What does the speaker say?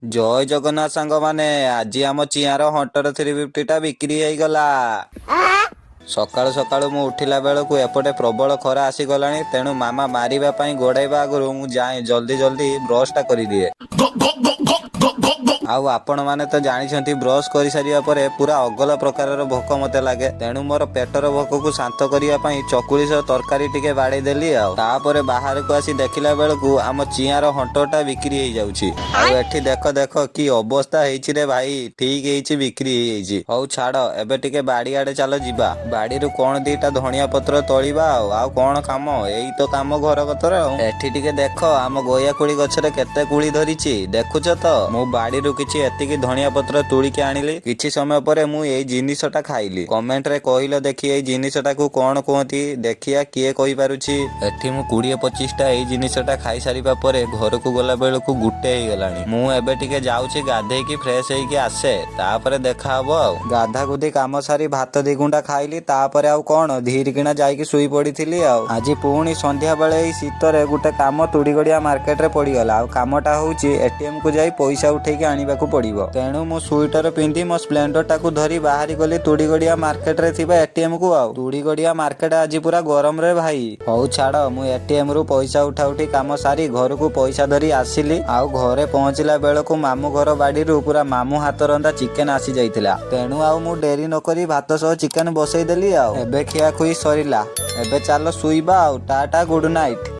ଜୟ ଜଗନ୍ନାଥ ସାଙ୍ଗମାନେ, ଆଜି ଆମ ଚିଆଁର ହଣ୍ଟର 350 ଟା ବିକ୍ରି ହେଇଗଲା। ସକାଳୁ ସକାଳୁ ମୁଁ ଉଠିଲା ବେଳକୁ ଏପଟେ ପ୍ରବଳ ଖରା ଆସିଗଲାଣି, ତେଣୁ ମାମା ମାରିବା ପାଇଁ ଗୋଡ଼ାଇବା ଆଗରୁ ମୁଁ ଯାଏ ଜଲ୍ଦି ବ୍ରଶଟା କରିଦିଏ। ଆଉ ଆପଣମାନେ ତ ଜାଣିଛନ୍ତି, ବ୍ରଶ କରିସାରିବା ପରେ ପୁରା ଅଗଲା ପ୍ରକାରର ଭୋକ ମତେ ଲାଗେ। ତେଣୁ ମୋର ପେଟର ଭୋକକୁ ଶାନ୍ତ କରିବା ପାଇଁ ଚକୁଳି ସହ ତରକାରୀ ଟିକେ ବାଡ଼େଇ ଦେଲି। ଆଉ ତାପରେ ବାହାରକୁ ଆସି ଦେଖିଲା ବେଳକୁ ଆମ ଚିଆଁର ହଣ୍ଟରଟା ବିକ୍ରି ହେଇଯାଉଛି। ଆଉ ଏଠି ଦେଖ କି ଅବସ୍ଥା ହେଇଛି ରେ ଭାଇ, ଠିକ ହେଇଛି ବିକ୍ରି ହେଇଯାଇଛି। ହଉ ଛାଡ଼, ଏବେ ଟିକେ ବାଡ଼ି ଆଡ଼େ ଚାଲ ଯିବା। ବାଡ଼ିରୁ କଣ ଦିଟା ଧଣିଆ ପତ୍ର ତୋଳିବା। ଆଉ କଣ କାମ, ଏଇ ତ କାମ ଘର କତର। ଏଠି ଟିକେ ଦେଖ ଆମ ଗୋୟାକୁଳି ଗଛରେ କେତେ କୁଳି ଧରିଛି, ଦେଖୁଛ ତ। ମୁଁ ବାଡ଼ିରୁ କିଛି ଏତିକି ଧଣିଆ ପତ୍ର ତୋଳିକି ଆଣିଲି। କିଛି ସମୟ ପରେ ମୁଁ ଏଇ ଜିନିଷଟା ଖାଇଲି। କମେଣ୍ଟରେ କହିଲ ଦେଖି ଏଇ ଜିନିଷଟାକୁ କଣ କୁହନ୍ତି, ଦେଖିଆ କିଏ କହିପାରୁଛି। ଏଠି ମୁଁ 20-25ଟା ଏଇ ଜିନିଷଟା ଖାଇସାରିବା ପରେ ଘରକୁ ଗଲା ବେଳକୁ ଗୋଟେ ହେଇଗଲାଣି। ମୁଁ ଏବେ ଟିକେ ଯାଉଛି ଗାଧେଇକି ଫ୍ରେଶ ହେଇକି ଆସେ, ତାପରେ ଦେଖାହବ। ଆଉ ଗାଧାଗୁଧି କାମ ସାରି ଭାତ ଦିଗୁଣ୍ଡା ଖାଇଲି, ତାପରେ ଆଉ କଣ ଧୀରିକିଣା ଯାଇକି ଶୋଇ ପଡ଼ିଥିଲି। ଆଉ ଆଜି ପୁଣି ସନ୍ଧ୍ୟା ବେଳେ ଏଇ ଶୀତରେ ଗୋଟେ କାମ ତୁଡ଼ିଗଡ଼ିଆ ମାର୍କେଟରେ ପଡ଼ିଗଲା। ଆଉ କାମଟା ହଉଛି ATM କୁ ଯାଇ ପଇସା ଉଠେଇକି ଆଣିବାକୁ ପଡ଼ିବ। ତେଣୁ ମୁଁ ସୁଇଟର ପିନ୍ଧି ମୋ ସ୍ପ୍ଲେଣ୍ଡରଟାକୁ ଧରି ବାହାରି ଗଲି ତୁଡ଼ିଗଡ଼ିଆ ମାର୍କେଟରେ ଥିବା ATM କୁ। ଆଉ ତୁଡ଼ିଗଡ଼ିଆ ମାର୍କେଟ ଆଜି ପୁରା ଗରମରେ ଭାଇ। ହଉ ଛାଡ଼, ମୁଁ ATM ରୁ ପଇସା ଉଠାଉଠି କାମ ସାରି ଘରକୁ ପଇସା ଧରି ଆସିଲି। ଆଉ ଘରେ ପହଞ୍ଚିଲା ବେଳକୁ ମାମୁଁ ଘର ବାଡ଼ିରୁ ପୁରା ମାମୁଁ ହାତ ରନ୍ଧା ଚିକେନ ଆସି ଯାଇଥିଲା। ତେଣୁ ଆଉ ମୁଁ ଡେରି ନକରି ଭାତ ସହ ଚିକେନ ବସେଇଦେଲି। ଆଉ ଏବେ ଖିଆଖୁଇ ସରିଲା, ଏବେ ଚାଲ ଶୋଇବା। ଆଉ ଟାଟା, ଗୁଡ୍ ନାଇଟ୍।